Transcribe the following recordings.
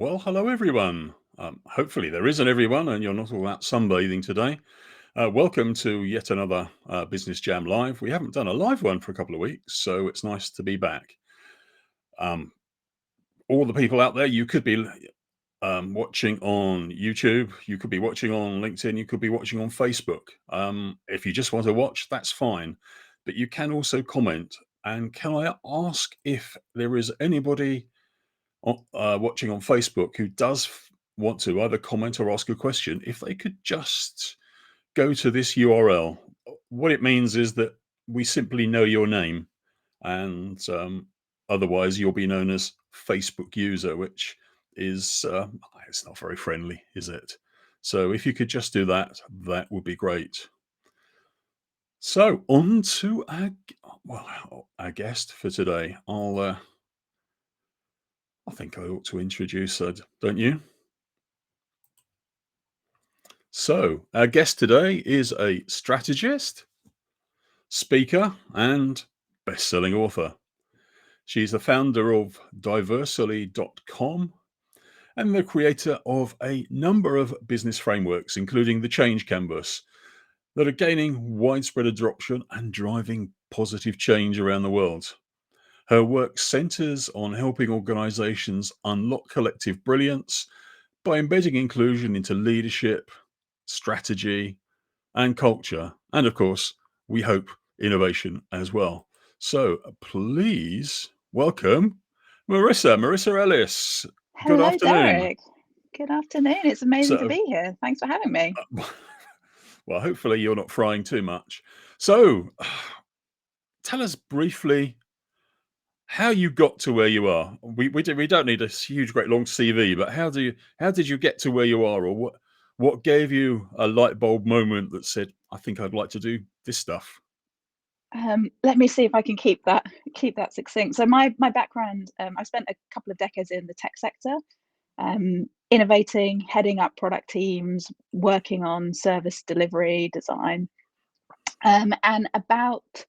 Well, hello everyone. Hopefully there isn't everyone and you're not all out sunbathing today. Welcome to yet another Business Jam Live. We haven't done a live one for a couple of weeks, so it's nice to be back. Um, all the people out there, you could be watching on YouTube, you could be watching on LinkedIn, you could be watching on Facebook. If you just want to watch, that's fine. But you can also comment. And can I ask if there is anybody watching on Facebook who does want to either comment or ask a question, if they could just go to this URL. What it means is that we simply know your name, and otherwise you'll be known as Facebook user, which is it's not very friendly, is it? So if you could just do that, that would be great. So on to our guest for today. I think I ought to introduce her, don't you? So, our guest today is a strategist, speaker, and best-selling author. She's the founder of Diversely.com and the creator of a number of business frameworks, including the Change Canvas, that are gaining widespread adoption and driving positive change around the world. Her work centers on helping organizations unlock collective brilliance by embedding inclusion into leadership, strategy, and culture. And of course, we hope innovation as well. So please welcome Marissa Ellis. Good Hello, afternoon. Derek. Good afternoon. It's amazing to So, be here. Thanks for having me. well, hopefully you're not frying too much. So, tell us briefly how you got to where you are. We don't need a huge, great long CV, but how did you get to where you are, or what gave you a light bulb moment that said, I think I'd like to do this stuff? Let me see if I can keep that succinct. So my background, I spent a couple of decades in the tech sector, innovating, heading up product teams, working on service delivery, design, and about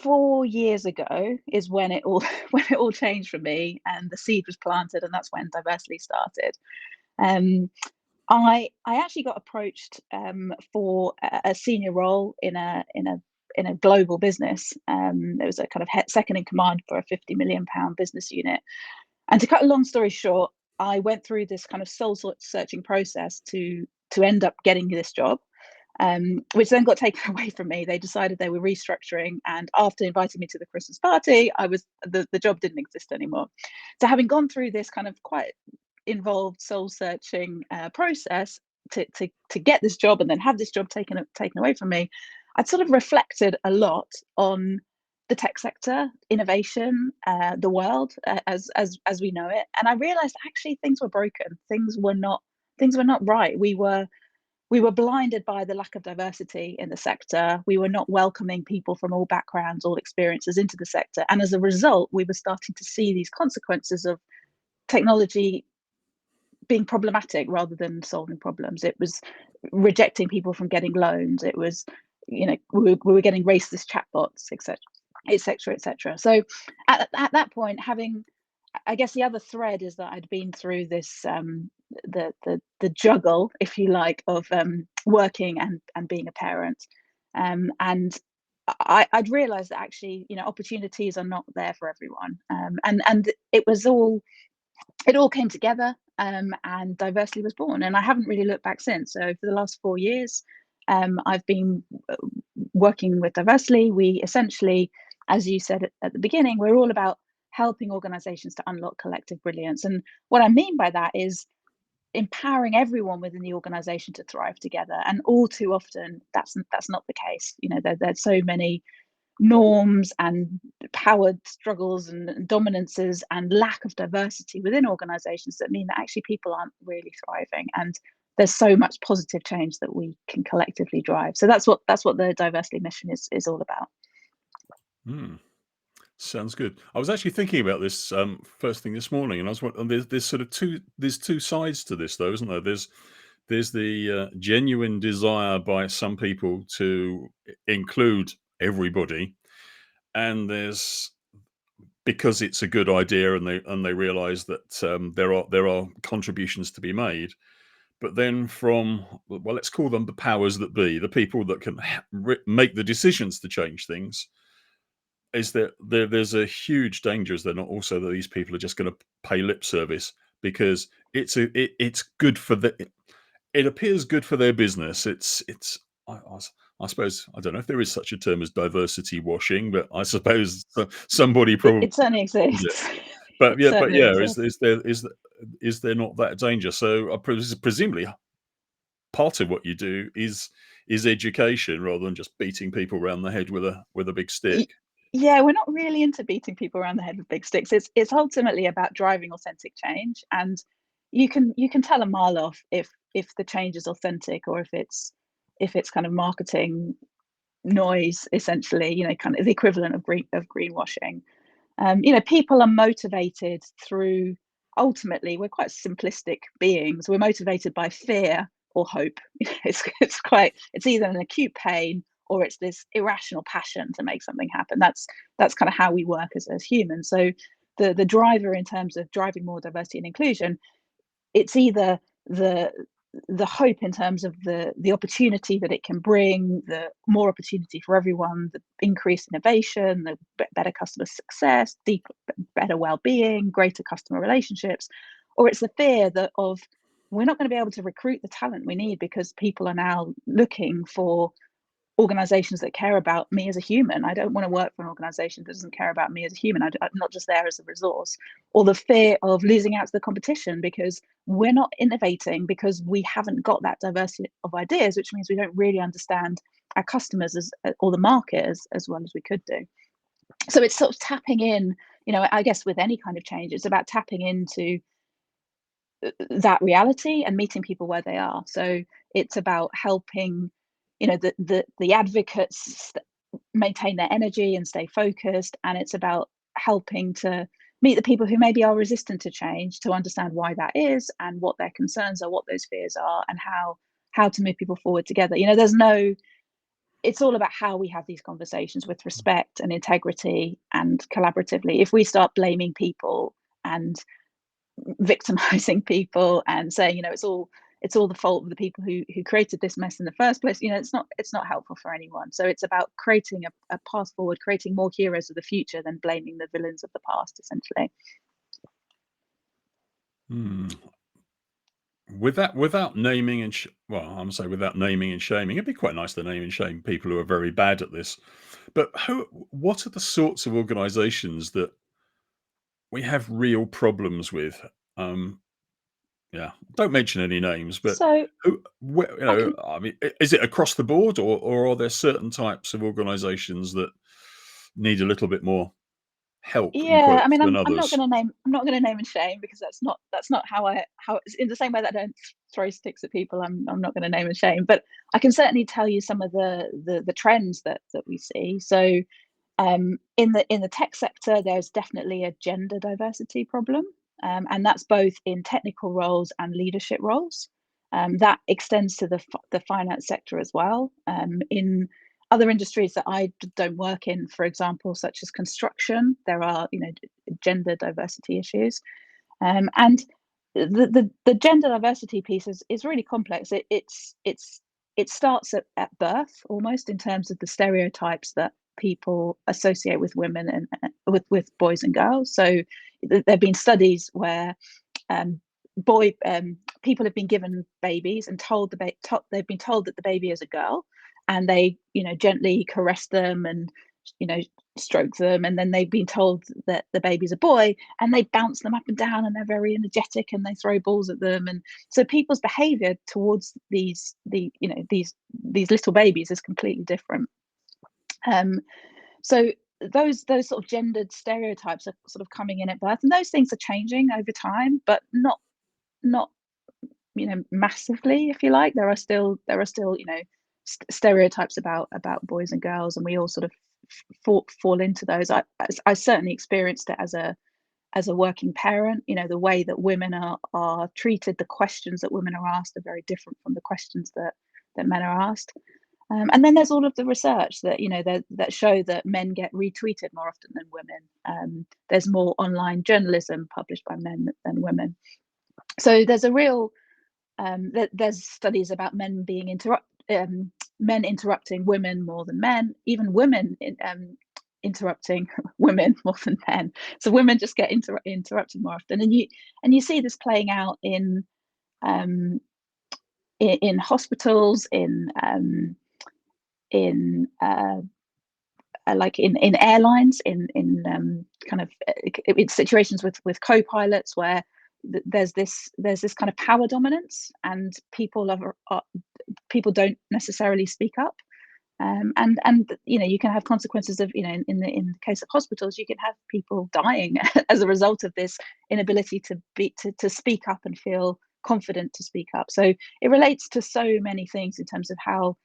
4 years ago is when it all when it all changed for me, and the seed was planted, and that's when Diversely started. Um, I actually got approached for a senior role in a global business. There was a kind of second in command for a £50 million business unit. And to cut a long story short, I went through this kind of soul searching process to end up getting this job, which then got taken away from me. They decided they were restructuring, and after inviting me to the Christmas party, the job didn't exist anymore. So having gone through this kind of quite involved soul searching process to get this job and then have this job taken away from me, I'd sort of reflected a lot on the tech sector, innovation, the world as we know it, and I realized actually things were broken. Things were not right. We were blinded by the lack of diversity in the sector. We were not welcoming people from all backgrounds, all experiences into the sector, and as a result, we were starting to see these consequences of technology being problematic rather than solving problems. It was rejecting people from getting loans. It was, we were getting racist chatbots, etc., etc., etc. So at that point, I guess the other thread is that I'd been through this the juggle, if you like, of working and being a parent, and I'd realised that actually, opportunities are not there for everyone, and it all came together, and Diversely was born, and I haven't really looked back since. So for the last 4 years, I've been working with Diversely. We essentially, as you said at the beginning, we're all about helping organizations to unlock collective brilliance. And what I mean by that is empowering everyone within the organization to thrive together. And all too often, that's not the case. There's so many norms and power struggles and dominances and lack of diversity within organizations that mean that actually people aren't really thriving, and there's so much positive change that we can collectively drive. So that's what the Diversely mission is all about. Sounds good. I was actually thinking about this first thing this morning, and I was wondering, there's sort of two sides to this, though, isn't there? There's the genuine desire by some people to include everybody, and there's because it's a good idea, and they realise that there are contributions to be made. But then from, well, let's call them the powers that be, the people that can make the decisions to change things, is that there's a huge danger, is there not, also that these people are just going to pay lip service because it's good for the, it appears good for their business. It's I suppose, I don't know if there is such a term as diversity washing, but I suppose somebody probably It certainly did it. exists. But It yeah, certainly exists. is there not that danger? So presumably part of what you do is education rather than just beating people around the head with a big stick. Y Yeah, we're not really into beating people around the head with big sticks. It's ultimately about driving authentic change, and you can tell a mile off if the change is authentic or if it's kind of marketing noise, essentially, kind of the equivalent of greenwashing. People are motivated through, ultimately, we're quite simplistic beings. We're motivated by fear or hope. It's either an acute pain or it's this irrational passion to make something happen. That's kind of how we work as humans. So the driver in terms of driving more diversity and inclusion, it's either the the hope in terms of the opportunity that it can bring, the more opportunity for everyone, the increased innovation, the better customer success, better well-being, greater customer relationships, or it's the fear that of we're not going to be able to recruit the talent we need because people are now looking for organizations that care about me as a human. I don't want to work for an organization that doesn't care about me as a human. I'm not just there as a resource. Or the fear of losing out to the competition because we're not innovating because we haven't got that diversity of ideas, which means we don't really understand our customers or the market as well as we could do. So it's sort of tapping in, I guess with any kind of change, it's about tapping into that reality and meeting people where they are. So it's about helping, the advocates maintain their energy and stay focused, and it's about helping to meet the people who maybe are resistant to change, to understand why that is and what their concerns are, what those fears are, and how to move people forward together. It's all about how we have these conversations with respect and integrity and collaboratively. If we start blaming people and victimizing people and saying, it's all the fault of the people who created this mess in the first place, it's not helpful for anyone. So it's about creating a path forward, creating more heroes of the future than blaming the villains of the past, essentially. Hmm. Without naming and well, I'm say without naming and shaming, it'd be quite nice to name and shame people who are very bad at this. But what are the sorts of organisations that we have real problems with? Um, yeah, don't mention any names, but So I can I mean, is it across the board, or are there certain types of organisations that need a little bit more help in Yeah, I quotes mean, than I'm not others? going to name and shame, because that's not how in the same way that I don't throw sticks at people, I'm not going to name and shame, but I can certainly tell you some of the trends that we see. So in the tech sector, there's definitely a gender diversity problem, and that's both in technical roles and leadership roles. That extends to the finance sector as well. In other industries that I don't work in, for example, such as construction, there are gender diversity issues, and the gender diversity piece is really complex. It starts at birth, almost, in terms of the stereotypes that people associate with women and with boys and girls. So there have been studies where um, boy people have been given babies and they've been told that the baby is a girl, and they gently caress them and you know stroke them, and then they've been told that the baby's a boy, and they bounce them up and down, and they're very energetic, and they throw balls at them, and so people's behavior towards these little babies is completely different. Um, so those sort of gendered stereotypes are sort of coming in at birth, and those things are changing over time, but not massively, if you like. There are still stereotypes about boys and girls, and we all sort of fall into those. I certainly experienced it as a working parent. The way that women are treated, the questions that women are asked are very different from the questions that men are asked. And then there's all of the research that that show that men get retweeted more often than women. There's more online journalism published by men than women. So there's a real there's studies about men interrupting women more than men, even women interrupting women more than men. So women just get interrupted more often, and you see this playing out in hospitals, in like in airlines, in kind of in situations with co-pilots where there's this kind of power dominance, and people don't necessarily speak up. And you can have consequences of, in the case of hospitals, you can have people dying as a result of this inability to speak up and feel confident to speak up. So it relates to so many things in terms of how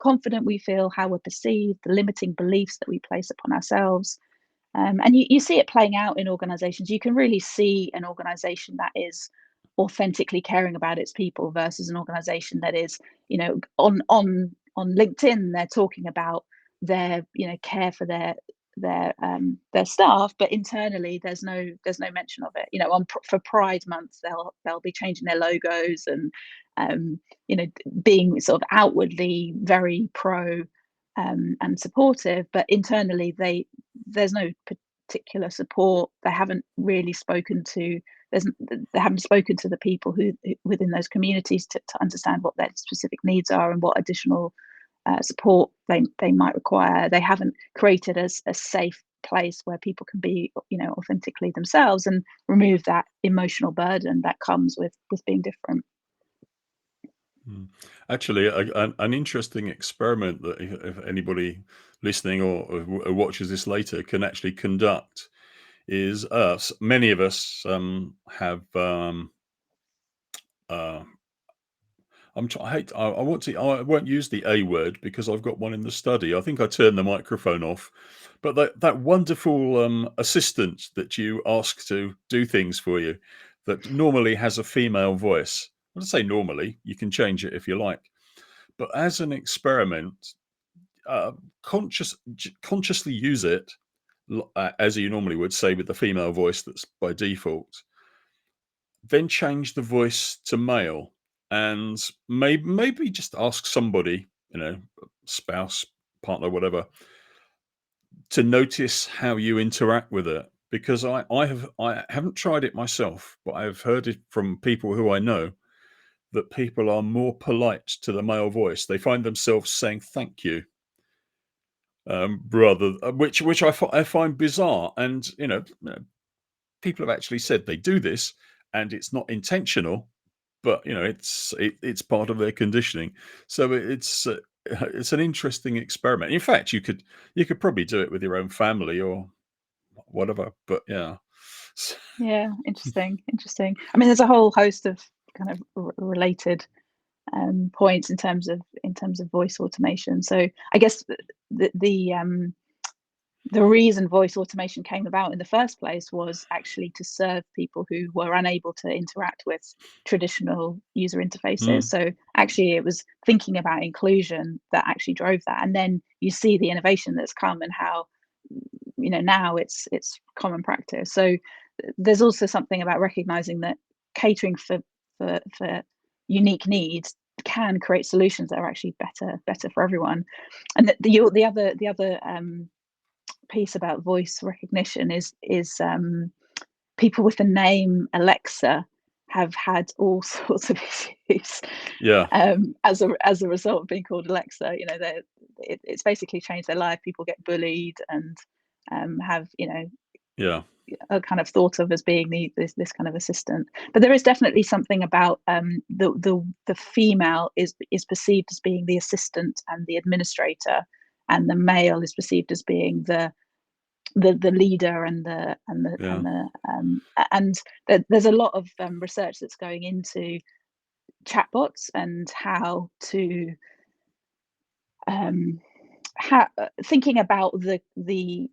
confident we feel, how we're perceived, the limiting beliefs that we place upon ourselves. And you see it playing out in organizations. You can really see an organization that is authentically caring about its people versus an organization that is, on LinkedIn, they're talking about their, care for their staff, but internally there's no mention of it. For Pride Month, they'll be changing their logos and being sort of outwardly very pro and supportive, but internally there's no particular support. They haven't really spoken to the people who within those communities to understand what their specific needs are and what additional support they might require. They haven't created a safe place where people can be, authentically themselves and remove that emotional burden that comes with being different. Actually, an interesting experiment that if anybody listening or watches this later can actually conduct is us. Many of us have. I want to. I won't use the A word because I've got one in the study. I think I turned the microphone off. But that wonderful assistant that you ask to do things for you, that normally has a female voice. I say normally. You can change it if you like. But as an experiment, uh, consciously use it as you normally would, say with the female voice that's by default. Then change the voice to male, and maybe just ask somebody, spouse, partner, whatever, to notice how you interact with it. Because I haven't tried it myself, but I've heard it from people who I know that people are more polite to the male voice. They find themselves saying thank you, rather, which I find bizarre. And people have actually said they do this, and it's not intentional, but it's part of their conditioning. So it's an interesting experiment. In fact, you could probably do it with your own family or whatever. But yeah. Yeah, interesting. I mean, there's a whole host of kind of related points in terms of voice automation. So I guess the reason voice automation came about in the first place was actually to serve people who were unable to interact with traditional user interfaces. So actually it was thinking about inclusion that actually drove that. And then you see the innovation that's come and how, now it's common practice. So there's also something about recognizing that catering for unique needs can create solutions that are actually better for everyone. And the other piece about voice recognition is people with the name Alexa have had all sorts of issues as a result of being called Alexa. It's basically changed their life. People get bullied and have are kind of thought of as being this kind of assistant. But there is definitely something about the female is perceived as being the assistant and the administrator, and the male is perceived as being the leader and there's a lot of research that's going into chatbots and how to thinking about the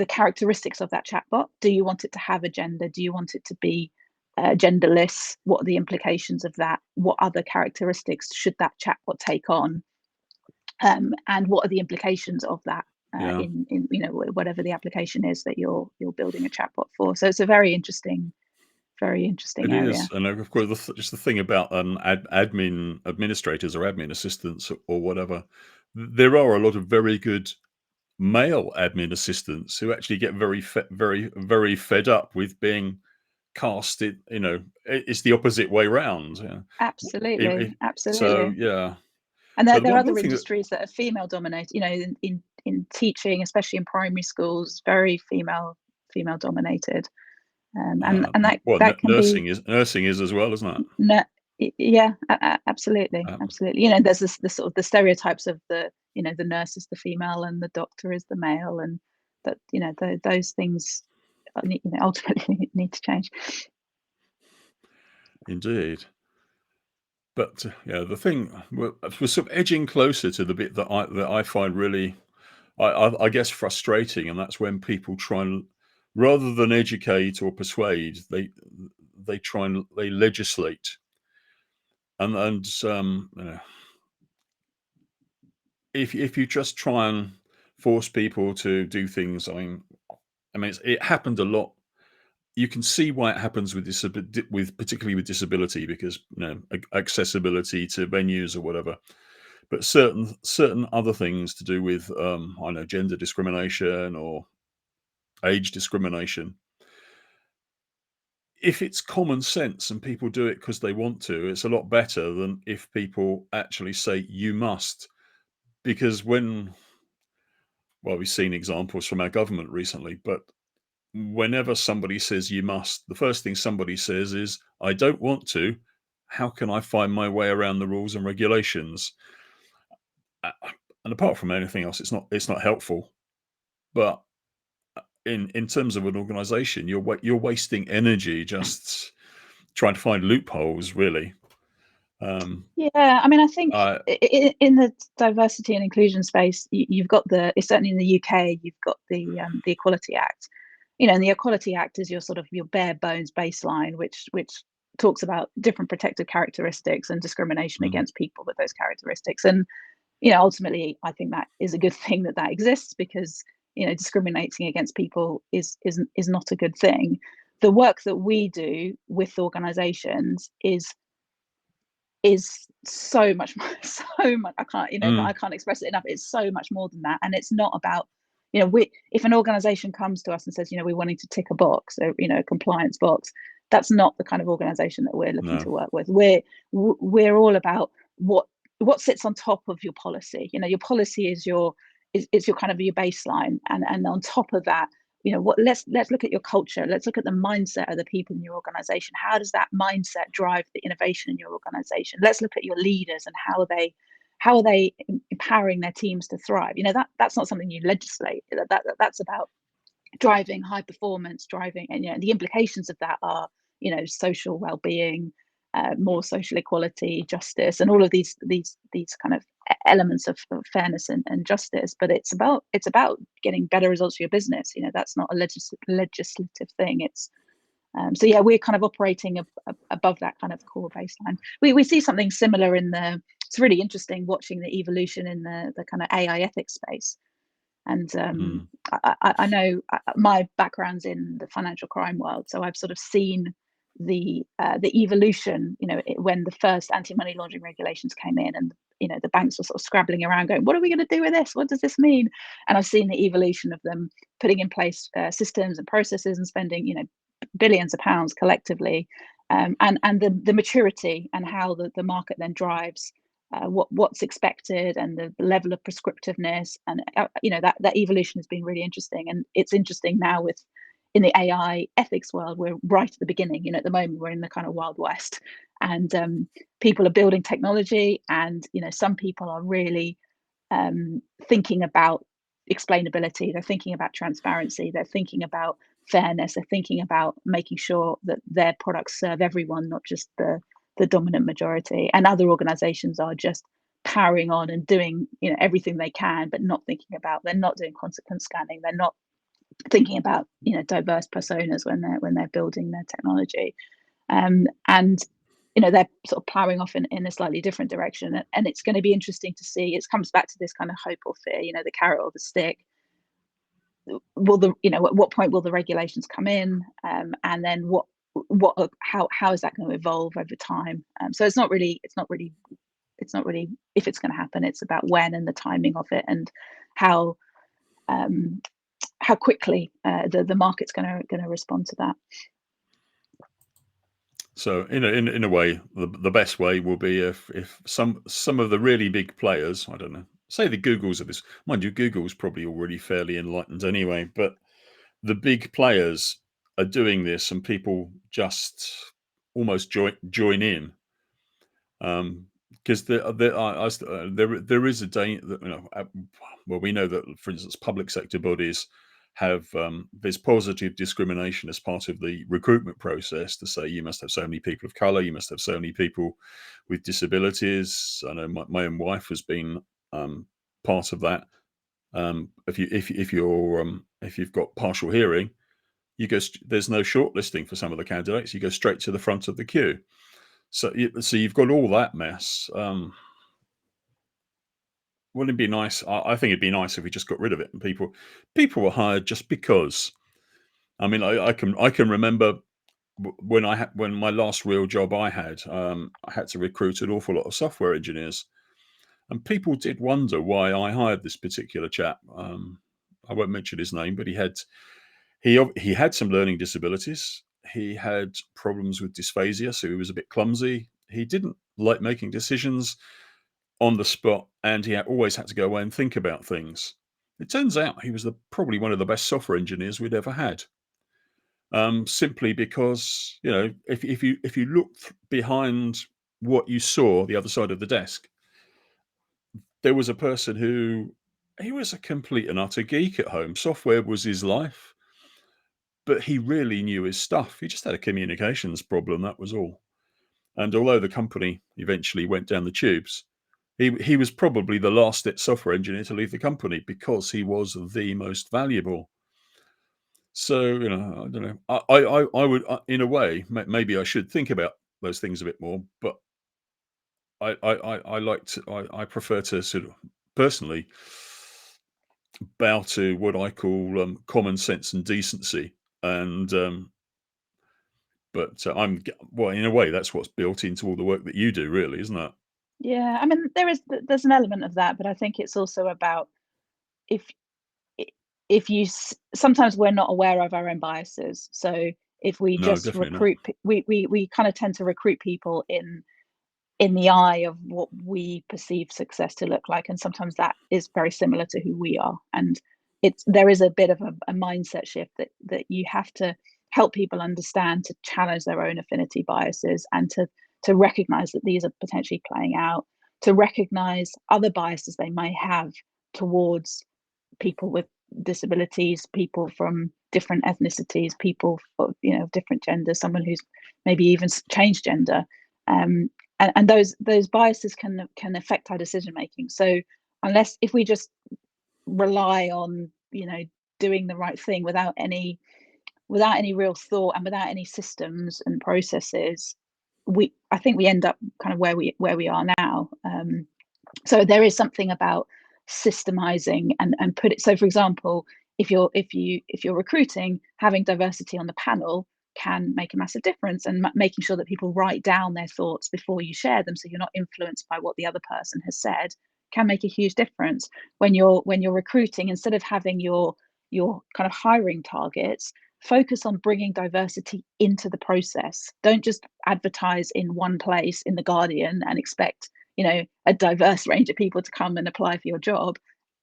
characteristics of that chatbot. Do you want it to have a gender? Do you want it to be genderless? What are the implications of that? What other characteristics should that chatbot take on? and what are the implications of that Yeah. in whatever the application is that you're building a chatbot for. So it's a very interesting It is, area. and of course, just the thing about admin administrators or admin assistants or whatever, there are a lot of very good male admin assistants who actually get very fed up with being cast. It's the opposite way round. Yeah. Absolutely, So absolutely. yeah, And but there are one other thing that industries that are female dominated. In teaching, especially in primary schools, very female dominated, and that can be nursing is as well, isn't it? no, yeah, absolutely, Um, absolutely. There's the sort of the stereotypes of the nurse is the female and the doctor is the male, and that those things ultimately need to change. Indeed. But yeah, the thing we're sort of edging closer to the bit that I find really, I guess, frustrating, and that's when people try and, rather than educate or persuade, they legislate, and if you just try and force people to do things, it happened a lot. You can see why it happens particularly with disability, because accessibility to venues or whatever. But certain other things to do with I know, gender discrimination or age discrimination, if it's common sense and people do it because they want to, it's a lot better than if people actually say you must. Because we've seen examples from our government recently, but whenever somebody says you must, the first thing somebody says is, I don't want to. How can I find my way around the rules and regulations? Uh, And apart from anything else, it's not helpful. But in terms of an organization, you're wasting energy just trying to find loopholes, really. Um, Yeah, I mean, I think I in the diversity and inclusion space, you've got it's certainly in the UK, you've got the Equality Act. And the Equality Act is your sort of your bare bones baseline, which talks about different protected characteristics and discrimination mm, against people with those characteristics. And ultimately, I think that is a good thing that exists, because discriminating against people is not a good thing. The work that we do with organisations is so much more, so much. I mm, can't express it enough. It's so much more than that, and it's not about we if an organization comes to us and says we're wanting to tick a box, a compliance box. That's not the kind of organization that we're looking no. to work with. We're all about what sits on top of your policy. Your policy is your kind of your baseline, and on top of that, let's look at your culture. Let's look at the mindset of the people in your organization. How does that mindset drive the innovation in your organization? Let's look at your leaders and how are they empowering their teams to thrive. That's not something you legislate. That's about driving high performance, driving, and the implications of that are social well-being, more social equality, justice, and all of these kind of elements of fairness and justice. But it's about getting better results for your business. That's not a legislative thing. It's so yeah, we're kind of operating above that kind of core baseline. We see something similar it's really interesting watching the evolution in the kind of AI ethics space. And Mm, I know my background's in the financial crime world, so I've sort of seen the evolution. When the first anti-money laundering regulations came in, and the banks were sort of scrabbling around, going, "What are we going to do with this? What does this mean?" And I've seen the evolution of them putting in place systems and processes and spending billions of pounds collectively, and the maturity and how the market then drives what's expected, and the level of prescriptiveness, and that evolution has been really interesting. And it's interesting now in the AI ethics world, we're right at the beginning. At the moment we're in the kind of wild west, and people are building technology, and some people are really thinking about explainability. They're thinking about transparency. They're thinking about fairness. They're thinking about making sure that their products serve everyone, not just the dominant majority. And other organizations are just powering on and doing everything they can, but not thinking about. They're not doing consequence scanning. They're not thinking about diverse personas when they're building their technology. And they're sort of ploughing off in a slightly different direction, and it's going to be interesting to see. It comes back to this kind of hope or fear, the carrot or the stick. Will at what point will the regulations come in, and then how is that going to evolve over time? So it's not really if it's going to happen. It's about when and the timing of it, and how quickly the market's going to respond to that. So in a way, the best way will be if some of the really big players, I don't know, say the Googles of this, mind you, Google's probably already fairly enlightened anyway, but the big players are doing this, and people just almost join in, because there is a danger that well, we know that, for instance, public sector bodies have there's positive discrimination as part of the recruitment process to say you must have so many people of color, you must have so many people with disabilities. I know my own wife has been part of that. If you've got partial hearing, there's no shortlisting for some of the candidates. You go straight to the front of the queue. So you've got all that mess. Wouldn't it be nice? I think it'd be nice if we just got rid of it and people were hired just because. I mean, I can remember when my last real job I had to recruit an awful lot of software engineers, and people did wonder why I hired this particular chap. I won't mention his name, but he had some learning disabilities. He had problems with dysphasia, so he was a bit clumsy. He didn't like making decisions on the spot, and he always had to go away and think about things. It turns out he was probably one of the best software engineers we'd ever had. Simply because if you looked behind what you saw the other side of the desk, there was a person who he was a complete and utter geek at home. Software was his life, but he really knew his stuff. He just had a communications problem, that was all. And although the company eventually went down the tubes, he was probably the last software engineer to leave the company because he was the most valuable. So I don't know. I would, in a way, maybe I should think about those things a bit more. But I prefer to sort of personally bow to what I call common sense and decency. And but in a way, that's what's built into all the work that you do, really, isn't it? Yeah, I mean, there's an element of that, but I think it's also about if sometimes we're not aware of our own biases. So if we No, just definitely not. we kind of tend to recruit people in the eye of what we perceive success to look like, and sometimes that is very similar to who we are. And there is a bit of a mindset shift that you have to help people understand, to challenge their own affinity biases, and to recognize that these are potentially playing out, to recognize other biases they may have towards people with disabilities, people from different ethnicities, people of different genders, someone who's maybe even changed gender, and those biases can affect our decision making. So if we just rely on doing the right thing without any real thought and without any systems and processes, I think we end up kind of where we are now. So there is something about systemizing and put it. So for example, if you're recruiting, having diversity on the panel can make a massive difference, and making sure that people write down their thoughts before you share them, so you're not influenced by what the other person has said, can make a huge difference. When you're recruiting, instead of having your kind of hiring targets, focus on bringing diversity into the process. Don't just advertise in one place in the Guardian and expect a diverse range of people to come and apply for your job.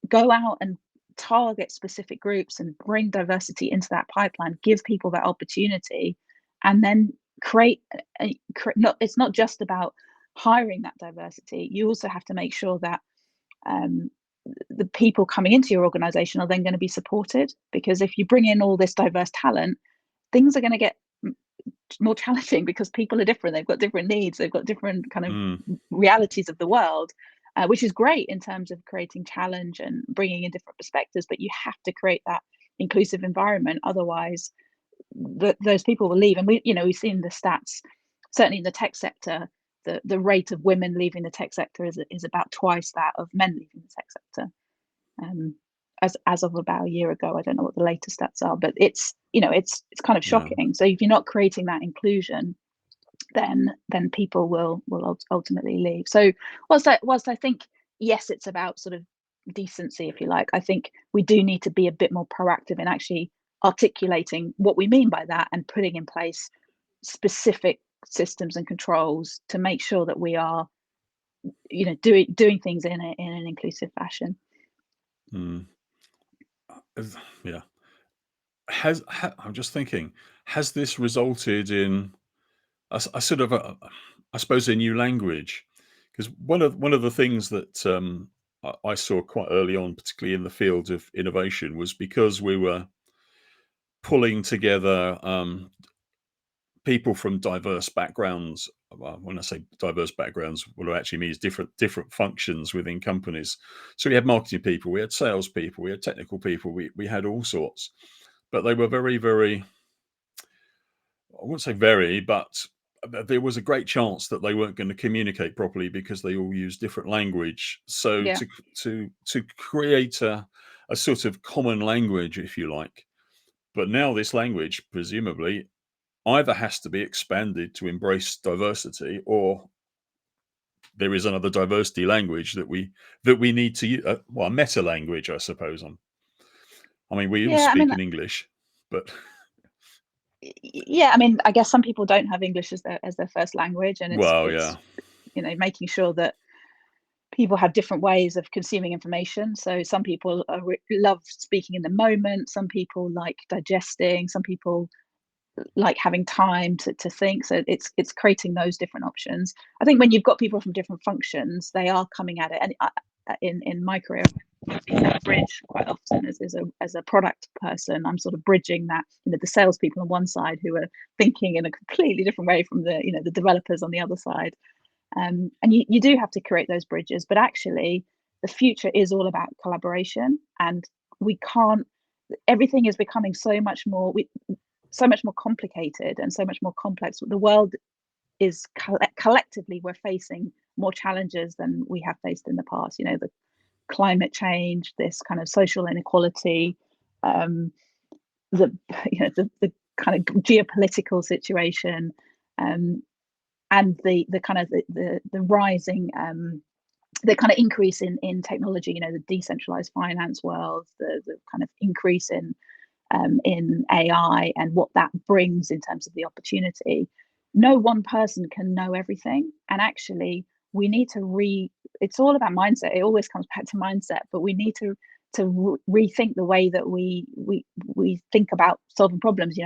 Go out and target specific groups and bring diversity into that pipeline, give people that opportunity, and then it's not just about hiring that diversity. You also have to make sure that the people coming into your organization are then going to be supported, because if you bring in all this diverse talent, things are going to get more challenging, because people are different. They've got different needs, they've got different kind of realities of the world, which is great in terms of creating challenge and bringing in different perspectives, but you have to create that inclusive environment. Otherwise those people will leave. And we've seen the stats certainly in the tech sector, the rate of women leaving the tech sector is about twice that of men leaving the tech sector. As of about a year ago, I don't know what the latest stats are, but it's kind of Yeah. shocking. So if you're not creating that inclusion, then people will ultimately leave. So whilst I think, yes, it's about sort of decency, if you like, I think we do need to be a bit more proactive in actually articulating what we mean by that and putting in place specific systems and controls to make sure that we are, doing things in an inclusive fashion. Mm. Yeah. I'm just thinking, has this resulted in a sort of I suppose, a new language? Because one of the things that I saw quite early on, particularly in the field of innovation, was because we were pulling together people from diverse backgrounds. Well, when I say diverse backgrounds, what it actually means different functions within companies. So we had marketing people, we had sales people, we had technical people, we had all sorts, but they were very, very, I wouldn't say very, but there was a great chance that they weren't going to communicate properly because they all use different language. So Yeah. to create a sort of common language, if you like. But now this language, presumably, either has to be expanded to embrace diversity, or there is another diversity language that we need to use. Well, a meta language, I suppose. I mean, we all Yeah, I speak mean, in English, but yeah, I mean, I guess some people don't have English as their first language, and well, it's yeah, making sure that people have different ways of consuming information. So some people love speaking in the moment, some people like digesting, some people like having time to think. So it's creating those different options. I think when you've got people from different functions, they are coming at it. And in my career, I've been that bridge quite often as a product person. I'm sort of bridging that, the salespeople on one side who are thinking in a completely different way from the developers on the other side. And you do have to create those bridges, but actually the future is all about collaboration, and we can't. Everything is becoming so much more complicated and so much more complex. The world is collectively, we're facing more challenges than we have faced in the past. The climate change, this kind of social inequality, um, the the kind of geopolitical situation, and the kind of the rising, the kind of increase in technology. The decentralized finance world, the kind of increase in AI and what that brings in terms of the opportunity. No one person can know everything, and actually, we need to It's all about mindset. It always comes back to mindset, but we need to rethink the way that we think about solving problems.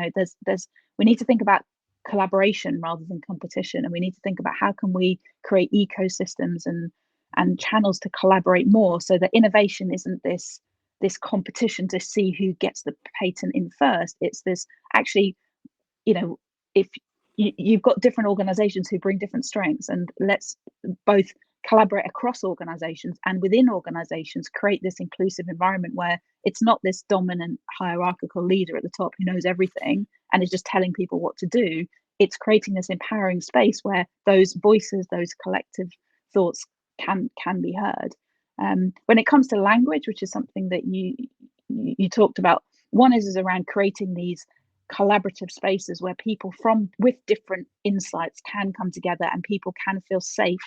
We need to think about collaboration rather than competition, and we need to think about how can we create ecosystems and channels to collaborate more, so that innovation isn't this competition to see who gets the patent in first. It's this, actually, if you've got different organizations who bring different strengths, and let's both collaborate across organizations and within organizations, create this inclusive environment where it's not this dominant hierarchical leader at the top who knows everything and is just telling people what to do. It's creating this empowering space where those voices, those collective thoughts can be heard. When it comes to language, which is something that you talked about, one is around creating these collaborative spaces where people with different insights can come together, and people can feel safe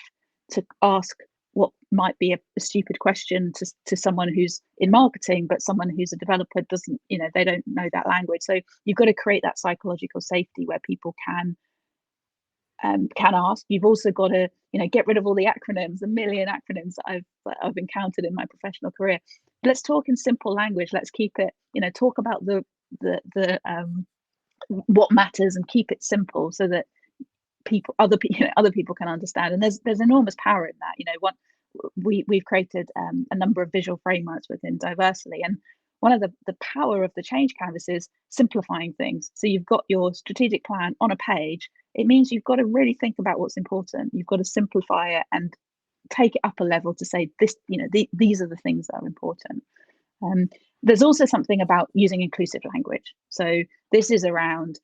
to ask what might be a stupid question to someone who's in marketing, but someone who's a developer doesn't, they don't know that language. So you've got to create that psychological safety where people can ask. You've also got to, get rid of all the acronyms, a million acronyms that I've encountered in my professional career. Let's talk in simple language. Let's keep it, talk about the what matters, and keep it simple so that other people can understand. And there's enormous power in that. We've created a number of visual frameworks within Diversely, and one of the power of the change canvas is simplifying things. So you've got your strategic plan on a page. It means you've got to really think about what's important. You've got to simplify it and take it up a level to say this, these are the things that are important. There's also something about using inclusive language. So this is around,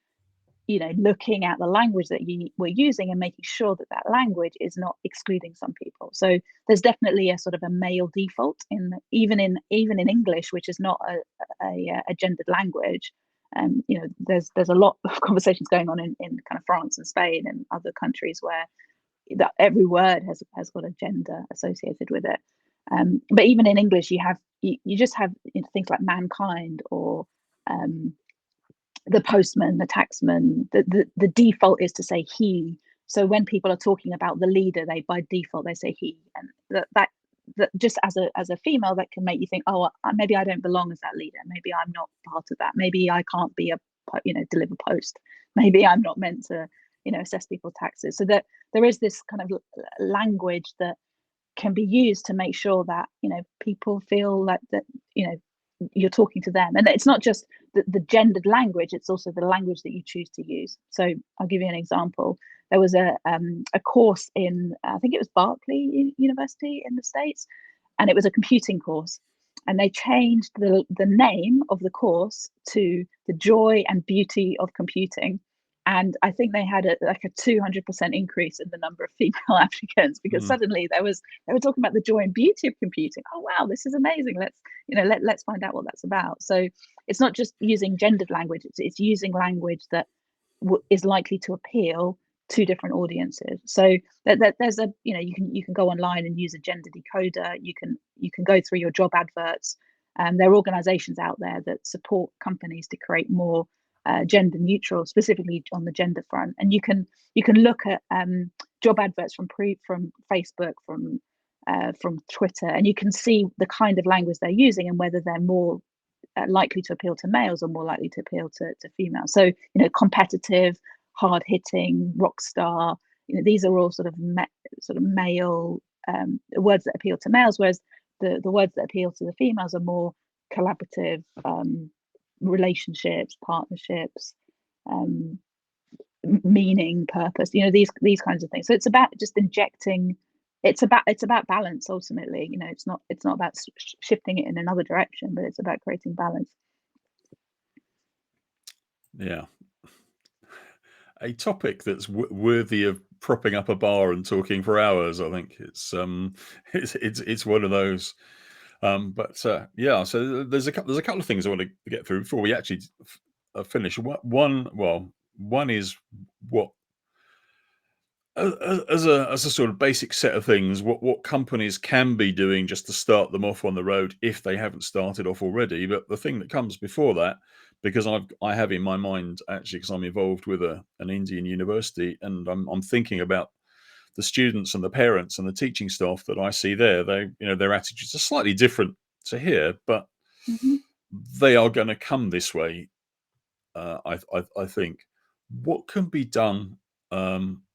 looking at the language that we're using and making sure that that language is not excluding some people. So there's definitely a sort of a male default even in English, which is not a gendered language. There's a lot of conversations going on in kind of France and Spain and other countries where that every word has got a gender associated with it. But even in English, you just have things like mankind or the postman, the taxman. The default is to say he. So when people are talking about the leader, they by default they say he, and that just as a female, that can make you think, oh, maybe I don't belong as that leader. Maybe I'm not part of that. Maybe I can't be deliver post. Maybe I'm not meant to assess people's taxes. So that there is this kind of language that can be used to make sure that people feel like that you're talking to them, and it's not just the gendered language, it's also the language that you choose to use. So I'll give you an example. There was a course in, I think it was Berkeley University in the States, and it was a computing course, and they changed the name of the course to the joy and beauty of computing. And I think they had a 200% increase in the number of female applicants, because suddenly they were talking about the joy and beauty of computing. Oh wow, this is amazing. Let's find out what that's about. So it's not just using gendered language; it's using language that is likely to appeal to different audiences. So there's you can go online and use a gender decoder. You can go through your job adverts. There are organisations out there that support companies to create more gender neutral, specifically on the gender front. And you can look at job adverts from Facebook, from Twitter, and you can see the kind of language they're using and whether they're more likely to appeal to males or more likely to appeal to females. So competitive, hard hitting, rock star. These are all sort of male words that appeal to males, whereas the words that appeal to the females are more collaborative, relationships, partnerships, meaning, purpose. These kinds of things. So it's about just injecting. It's about balance ultimately. It's not about shifting it in another direction, but it's about creating balance. Yeah. A topic that's worthy of propping up a bar and talking for hours. I think it's one of those. Yeah, so there's a couple of things I want to get through before we actually finish. One is what as a sort of basic set of things, what companies can be doing just to start them off on the road if they haven't started off already. But the thing that comes before that, because I have in my mind actually, because I'm involved with an Indian university, and I'm thinking about the students and the parents and the teaching staff that I see there. Their attitudes are slightly different to here, but they are going to come this way. I think what can be done,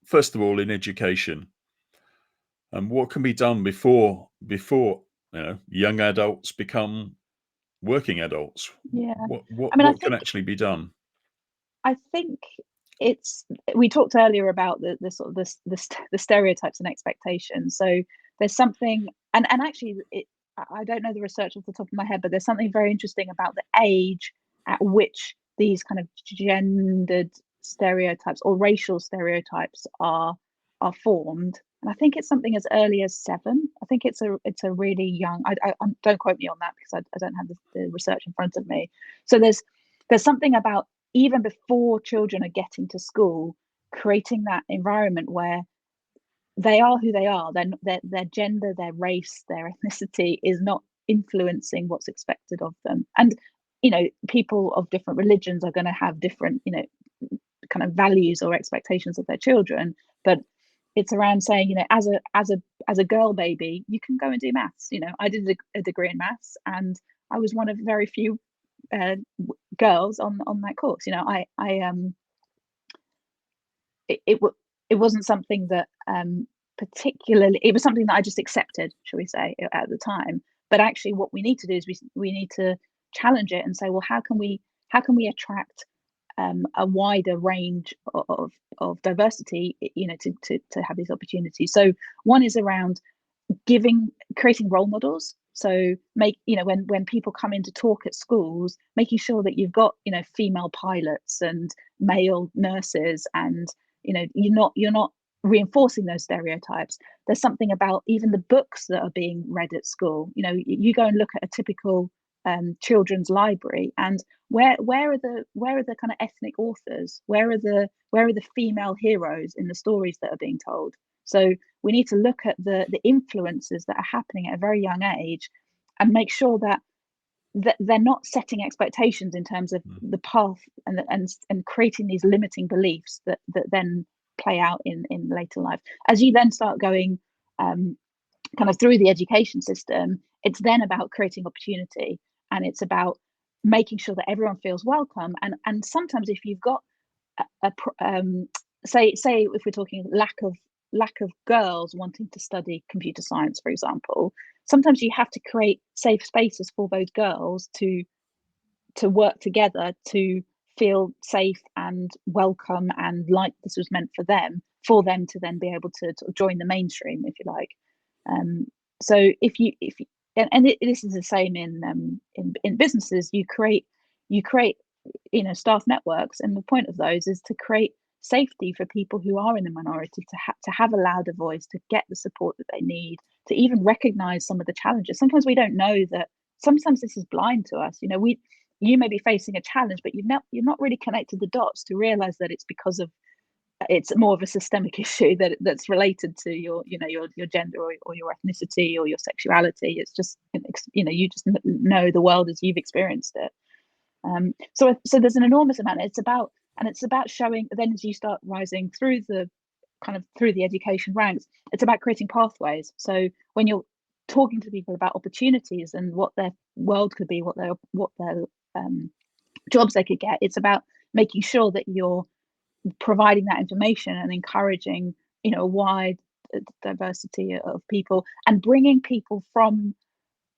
first of all, in education, and what can be done before young adults become working adults. Yeah, What can actually be done? I think we talked earlier about the sort of the stereotypes and expectations. So there's something, and actually I don't know the research off the top of my head, but there's something very interesting about the age at which these kind of gendered stereotypes or racial stereotypes are formed. And I think it's something as early as 7. I think it's a really young. I don't quote me on that because I don't have the research in front of me. So there's something about even before children are getting to school, creating that environment where they are who they are. Their gender, their race, their ethnicity is not influencing what's expected of them. And people of different religions are going to have different kind of values or expectations of their children. But it's around saying, as a girl baby, you can go and do maths. I did a degree in maths, and I was one of very few girls on that course. It wasn't something that particularly, it was something that I just accepted, shall we say, at the time. But actually what we need to do is we need to challenge it and say, well, how can we attract a wider range of diversity, to have these opportunities. So one is around creating role models. So when people come in to talk at schools, making sure that you've got female pilots and male nurses, and you're not reinforcing those stereotypes. There's something about even the books that are being read at school. You go and look at a typical children's library, and where are the kind of ethnic authors? Where are the female heroes in the stories that are being told? So we need to look at the influences that are happening at a very young age, and make sure that they're not setting expectations in terms of Mm. the path, and creating these limiting beliefs that then play out in later life. As you then start going kind of through the education system, it's then about creating opportunity, and it's about making sure that everyone feels welcome. And sometimes if you've got a say if we're talking lack of girls wanting to study computer science, for example, sometimes you have to create safe spaces for those girls to work together, to feel safe and welcome, and like this was meant for them to then be able to sort of join the mainstream, if you like. um, so if you this is the same in businesses. You create staff networks, and the point of those is to create safety for people who are in the minority, to have a louder voice, to get the support that they need, to even recognize some of the challenges. Sometimes we don't know that. Sometimes this is blind to us. You may be facing a challenge, but you're not really connected the dots to realize that it's more of a systemic issue that's related to your gender, or your ethnicity, or your sexuality. It's just you just know the world as you've experienced it. So there's an enormous amount. It's about showing. Then as you start rising through the education ranks, it's about creating pathways. So when you're talking to people about opportunities and what their world could be, what their jobs they could get, it's about making sure that you're providing that information and encouraging a wide diversity of people, and bringing people from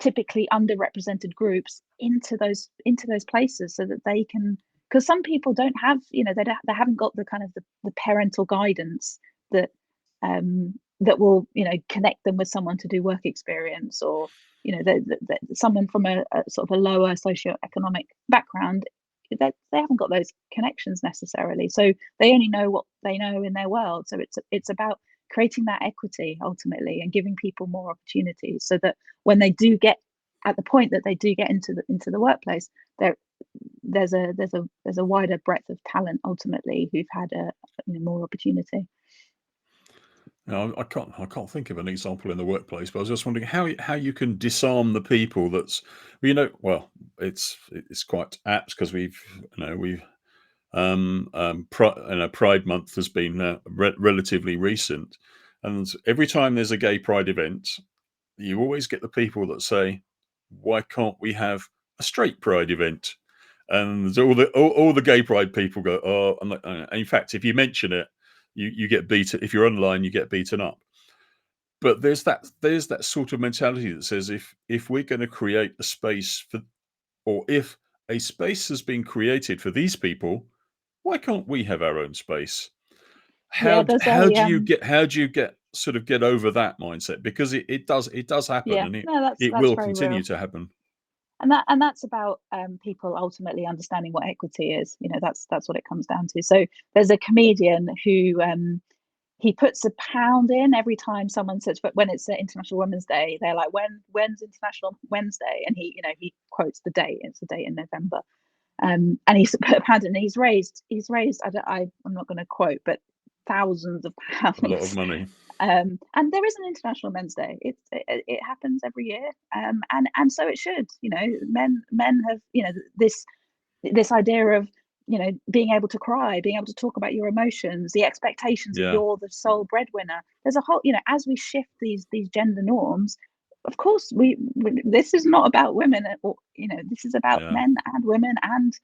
typically underrepresented groups into those places, so that they can, because some people don't have, they haven't got the kind of the parental guidance that that will connect them with someone to do work experience, or someone from a sort of a lower socioeconomic background. They haven't got those connections necessarily, so they only know what they know in their world. So it's about creating that equity ultimately, and giving people more opportunities, so that when they do get at the point that they do get into the workplace, there's a wider breadth of talent ultimately, who've had more opportunity. I can't think of an example in the workplace, but I was just wondering how you can disarm the people that's well, it's quite apt because we've Pride Month has been relatively recent, and every time there's a gay Pride event, you always get the people that say, "Why can't we have a straight Pride event?" And all the gay Pride people go, "Oh," I'm like, in fact, if you mention it, you get beaten. If you're online, you get beaten up. But there's that sort of mentality that says if we're going to create a space for, or if a space has been created for these people, why can't we have our own space? Yeah, there's How a do you get over that mindset? Because it does happen, yeah, and no, it that's will very continue real. to happen. And that's about people ultimately understanding what equity is. That's what it comes down to. So there's a comedian who he puts a pound in every time someone says, but when it's International Women's Day, they're like, when's International Wednesday? And he quotes the date. It's the date in November. And he's put a pound in, and he's raised I'm not going to quote, but thousands of A lot of pounds. money. And there is an International Men's Day. It happens every year, and so it should. Men have this idea of being able to cry, being able to talk about your emotions, the expectations that Yeah, you're the sole breadwinner. There's a whole, as we shift these gender norms, of course this is not about women, or this is about yeah. men and women, and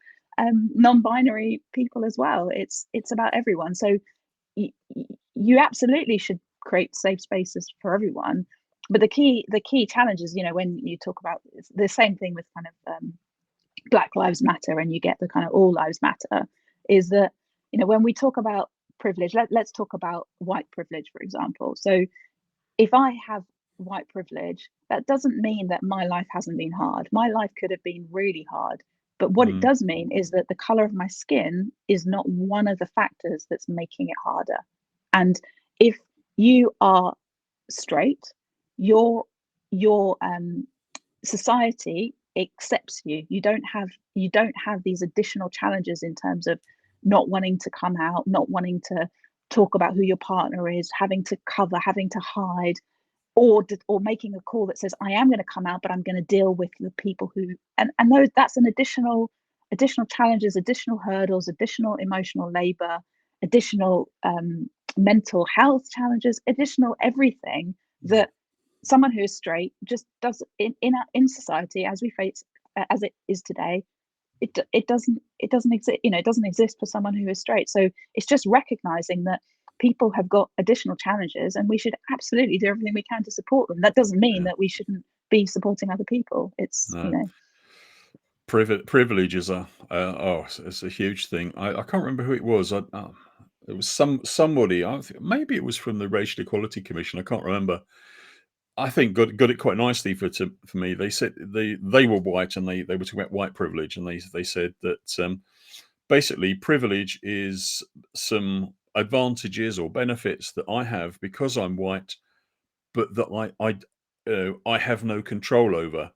non-binary people as well. It's about everyone. So you absolutely should create safe spaces for everyone. But the key challenge is, when you talk about the same thing with kind of Black Lives Matter, and you get the kind of all lives matter, is that when we talk about privilege, let's talk about white privilege, for example. So if I have white privilege, that doesn't mean that my life hasn't been hard. My life could have been really hard, But what it Mm, does mean is that the color of my skin is not one of the factors that's making it harder. And if you are straight, your your society accepts you. You don't have these additional challenges in terms of not wanting to come out, not wanting to talk about who your partner is, having to cover, having to hide, or making a call that says I am going to come out, but I'm going to deal with the people who, and those, that's an additional challenges, additional hurdles, additional emotional labor, additional mental health challenges, additional everything that someone who is straight just does in society as we face, as it is today. It doesn't exist, it doesn't exist for someone who is straight. So it's just recognizing that people have got additional challenges and we should absolutely do everything we can to support them. That doesn't mean yeah, that we shouldn't be supporting other people. It's no. Privilege is it's a huge thing. I can't remember who it was. It was somebody. I think maybe it was from the Racial Equality Commission. I can't remember. I think got it quite nicely for me. They said they were white and they were talking about white privilege, and they said that basically privilege is some advantages or benefits that I have because I'm white, but that I have no control over.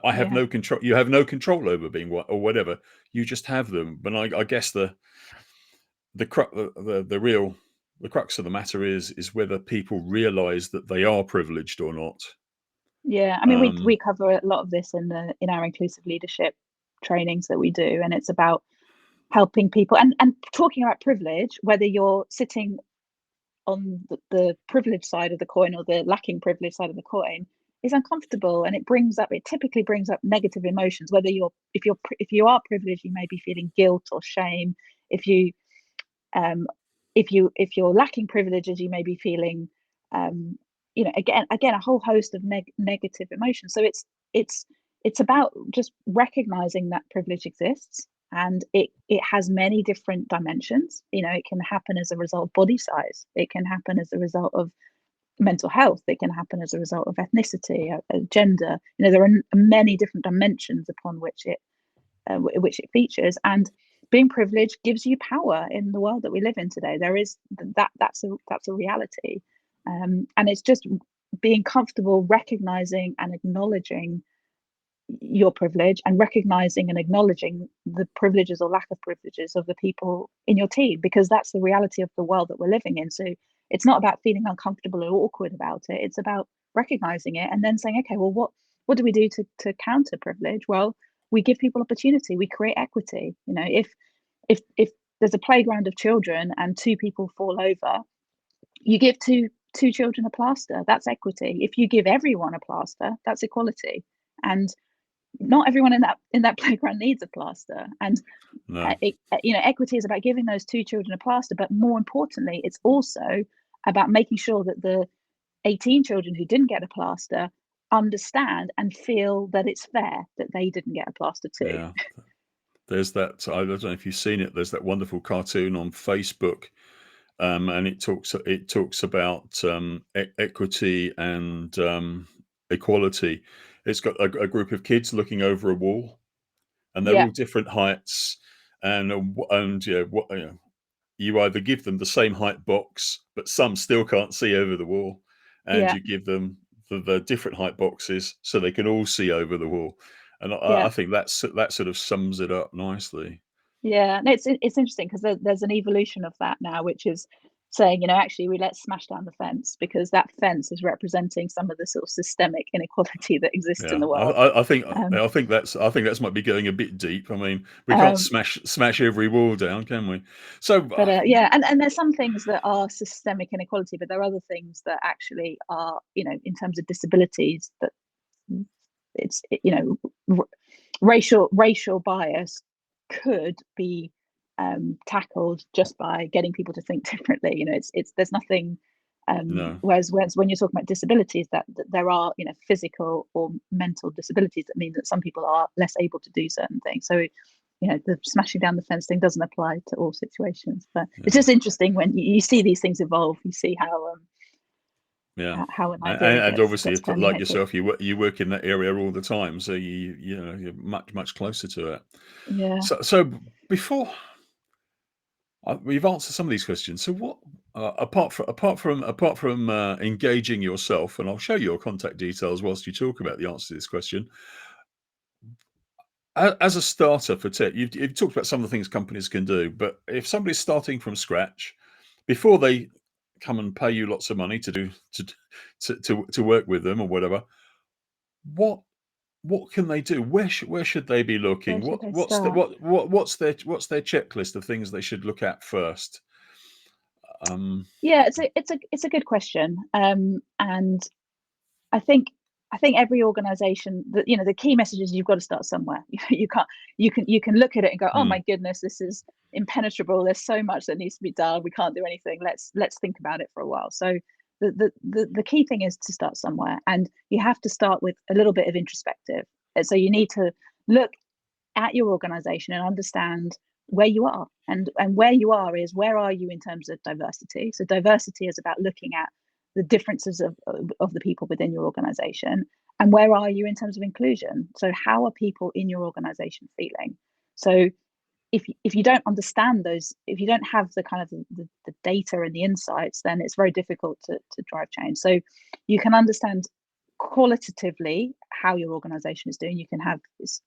I have Yeah, no control. You have no control over being white or whatever. You just have them. But I guess the real the crux of the matter is whether people realise that they are privileged or not. yeah. I mean, we Um, cover a lot of this in our inclusive leadership trainings that we do, and it's about helping people and talking about privilege, whether you're sitting on the privileged side of the coin or the lacking privilege side of the coin, is uncomfortable, and it typically brings up negative emotions. Whether if you are privileged, you may be feeling guilt or shame. If you um if you're lacking privileges, you may be feeling um again a whole host of negative emotions. So it's it's about just recognizing that privilege exists, and it has many different dimensions. It can happen as a result of body size, it can happen as a result of mental health, it can happen as a result of ethnicity, gender. There are many different dimensions upon which it features. And being privileged gives you power in the world that we live in today. There is that's a reality. And it's just being comfortable recognizing and acknowledging your privilege, and recognizing and acknowledging the privileges or lack of privileges of the people in your team, because that's the reality of the world that we're living in. So it's not about feeling uncomfortable or awkward about it. It's about recognizing it and then saying, okay, well, what do we do to counter privilege? Well, we give people opportunity, we create equity. If there's a playground of children and two people fall over, you give two children a plaster. That's equity. If you give everyone a plaster, that's equality. And not everyone in that playground needs a plaster. And no, equity is about giving those two children a plaster, but more importantly, it's also about making sure that the 18 children who didn't get a plaster understand and feel that it's fair that they didn't get a plaster too. yeah. There's that. I don't know if you've seen it. There's that wonderful cartoon on Facebook, and it talks about equity and equality. It's got a group of kids looking over a wall, and they're Yeah, all different heights, and you either give them the same height box, but some still can't see over the wall, and yeah, you give them the different height boxes so they can all see over the wall. And I yeah. think that sort of sums it up nicely. Yeah, and it's interesting because there's an evolution of that now, which is saying, actually, let's smash down the fence, because that fence is representing some of the sort of systemic inequality that exists in Yeah, the I, world. I I think Um, I think that's might be going a bit deep. I mean, we can't um, smash every wall down, can we? So but yeah, and there's some things that are systemic inequality, but there are other things that actually are, in terms of disabilities, that it's racial bias could be tackled just by getting people to think differently. It's there's nothing. no, Whereas when you're talking about disabilities, that there are physical or mental disabilities that mean that some people are less able to do certain things. So the smashing down the fence thing doesn't apply to all situations. But it's yeah. just interesting when you see these things evolve. You see how Yeah. how an idea And obviously, gets if like permeated. yourself, you work in that area all the time, so you're much closer to it. Yeah. So before we've answered some of these questions, so what apart from engaging yourself, and I'll show you your contact details whilst you talk about the answer to this question. As a starter for tech, you've talked about some of the things companies can do, but if somebody's starting from scratch, before they come and pay you lots of money to do to work with them or whatever, what what can they do? Where should they be looking? Where should they What's the start? what's their checklist of things they should look at first? Um, Yeah, it's a good question. And I think every organization, that the key message is you've got to start somewhere. You can't you can look at it and go, oh hmm, my goodness, this is impenetrable. There's so much that needs to be done. We can't do anything. Let's think about it for a while. So the key thing is to start somewhere, and you have to start with a little bit of introspective. So you need to look at your organization and understand where you are, and where you are is, where are you in terms of diversity. So diversity is about looking at the differences of the people within your organization, and where are you in terms of inclusion. So how are people in your organization feeling? So if you don't understand those, if you don't have the kind of the data and the insights, then it's very difficult to drive change. So you can understand qualitatively how your organization is doing. You can have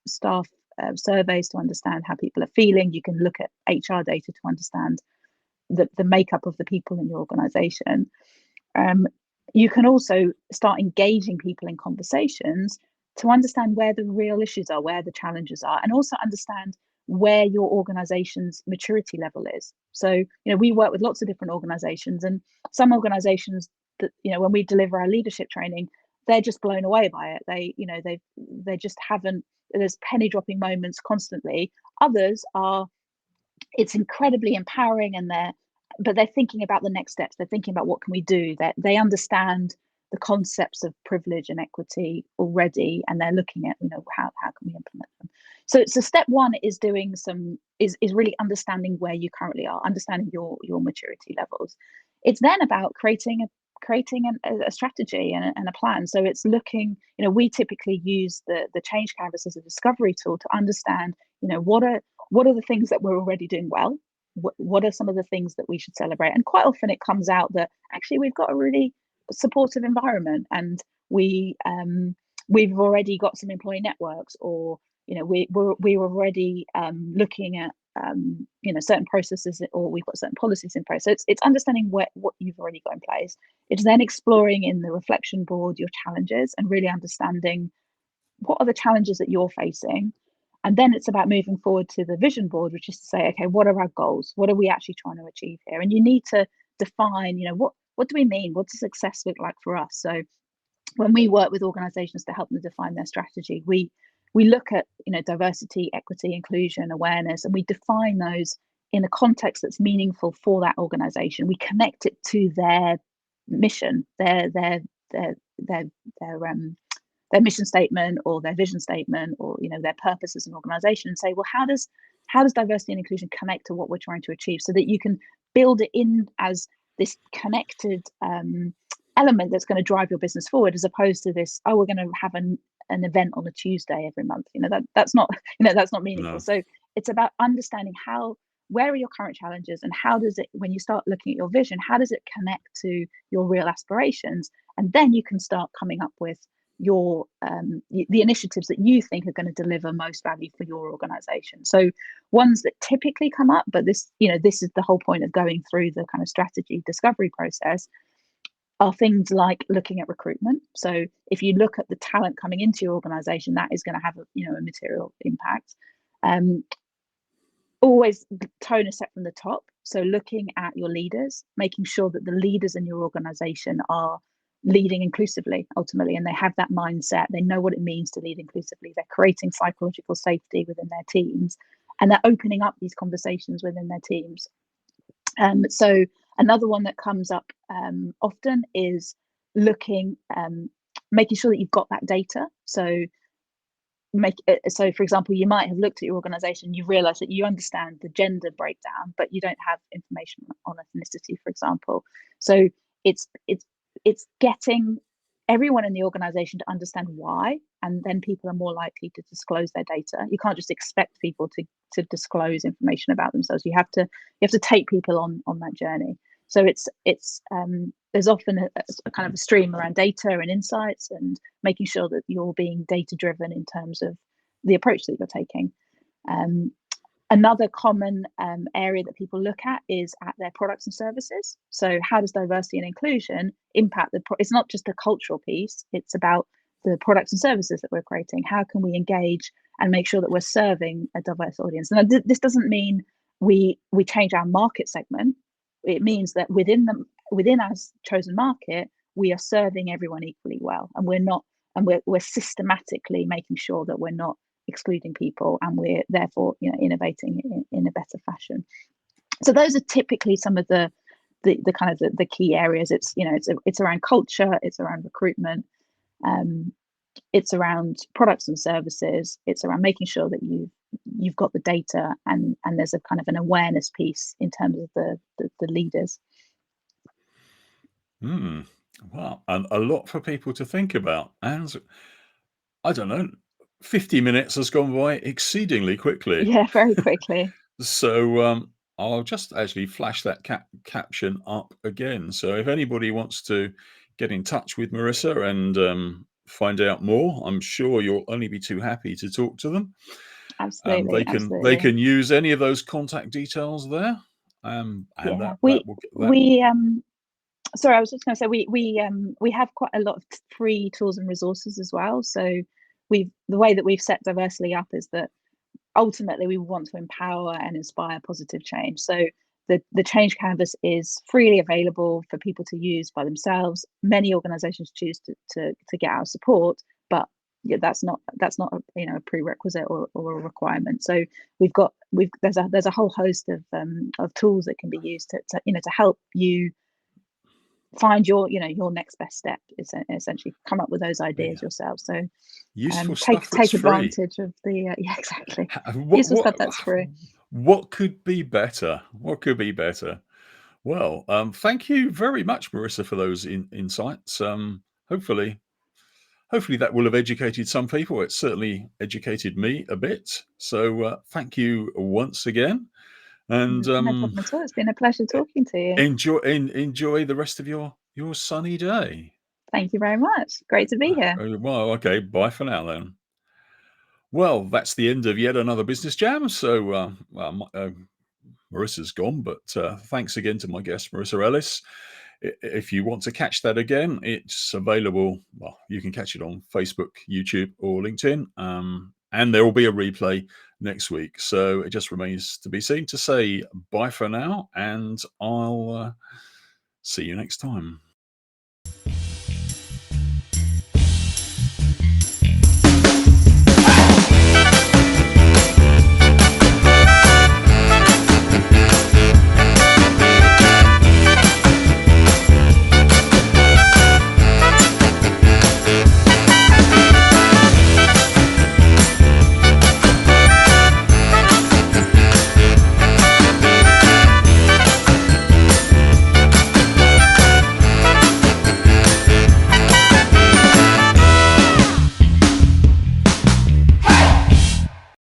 staff surveys to understand how people are feeling. You can look at HR data to understand the makeup of the people in your organization. um, you can also start engaging people in conversations to understand where the real issues are, where the challenges are, and also understand where your organization's maturity level is. So, we work with lots of different organizations, and some organizations that, when we deliver our leadership training, they're just blown away by it. They just haven't, there's penny dropping moments constantly. Others are, it's incredibly empowering, and they're thinking about the next steps. They're thinking about what can we do. That they understand the concepts of privilege and equity already, and they're looking at, how can we implement them. So step one is doing some is really understanding where you currently are, understanding your maturity levels. It's then about creating a strategy and a plan. So it's looking, we typically use the change canvas as a discovery tool to understand, what are the things that we're already doing well. What are some of the things that we should celebrate? And quite often it comes out that actually we've got a really supportive environment, and we've already got some employee networks, or we're already looking at certain processes, or we've got certain policies in place. So it's understanding what you've already got in place. It's then exploring in the reflection board your challenges, and really understanding what are the challenges that you're facing. And then it's about moving forward to the vision board, which is to say, okay, what are our goals? What are we actually trying to achieve here? And you need to define, what do we mean? What does success look like for us? So when we work with organizations to help them define their strategy, we look at, diversity, equity, inclusion, awareness, and we define those in a context that's meaningful for that organization. We connect it to their mission, their mission statement, or their vision statement, or their purpose as an organization, and say, well, how does diversity and inclusion connect to what we're trying to achieve, so that you can build it in as this connected element that's going to drive your business forward, as opposed to this, oh, we're going to have an event on a Tuesday every month. That's not that's not meaningful. no. So it's about understanding where are your current challenges, and how does it, when you start looking at your vision, how does it connect to your real aspirations? And then you can start coming up with your the initiatives that you think are going to deliver most value for your organization. So ones that typically come up, but this is the whole point of going through the kind of strategy discovery process, are things like looking at recruitment. So if you look at the talent coming into your organization, that is going to have a material impact. Always tone is set from the top. So looking at your leaders, making sure that the leaders in your organization are leading inclusively ultimately, and they have that mindset. They know what it means to lead inclusively. They're creating psychological safety within their teams, and they're opening up these conversations within their teams. So another one that comes up often is making sure that you've got that data. So for example, you might have looked at your organization, you've realized that you understand the gender breakdown, but you don't have information on ethnicity, for example. So it's it's getting everyone in the organization to understand why, and then people are more likely to disclose their data. You can't just expect people to disclose information about themselves. You have to take people on that journey. So it's there's often a kind of a stream around data and insights, and making sure that you're being data driven in terms of the approach that you're taking. Another common area that people look at is at their products and services. So how does diversity and inclusion impact it's not just a cultural piece, it's about the products and services that we're creating. How can we engage and make sure that we're serving a diverse audience? And this doesn't mean we change our market segment. It means that within our chosen market, we are serving everyone equally well, and we're systematically making sure that we're not excluding people, and we're therefore innovating in a better fashion. So those are typically some of the kind of the key areas. It's around culture, it's around recruitment, it's around products and services, it's around making sure that you've got the data, and there's a kind of an awareness piece in terms of the leaders. Wow, and a lot for people to think about. And I don't know, 50 minutes has gone by exceedingly quickly. Yeah, very quickly. So I'll just actually flash that caption up again. So if anybody wants to get in touch with Marissa and find out more, I'm sure you'll only be too happy to talk to them. Absolutely, They absolutely. can use any of those contact details there, and Yeah, that will get that. sorry, I was just going to say we have quite a lot of free tools and resources as well. So the way that we've set Diversely up is that ultimately we want to empower and inspire positive change. So the change canvas is freely available for people to use by themselves. Many organizations choose to get our support, but that's not a prerequisite or a requirement. So there's a whole host of tools that can be used to help you find your next best step, is essentially come up with those ideas Yeah. yourself. So Useful stuff that's take free. advantage of the yeah, exactly, What useful what stuff that's free. what could be better? What could be better? Well, thank you very much, Marissa, for those insights. Hopefully that will have educated some people. It's certainly educated me a bit. So thank you once again, and No problem at all. It's been a pleasure talking to you. enjoy the rest of your sunny day. Thank you very much. Great to be here. Well, okay, bye for now then. Well, that's the end of yet another business jam. So, Marissa's gone, but thanks again to my guest, Marissa Ellis. If you want to catch that again, it's available. Well, you can catch it on Facebook, YouTube, or LinkedIn. And there will be a replay next week. So it just remains to be seen to say bye for now, and I'll see you next time.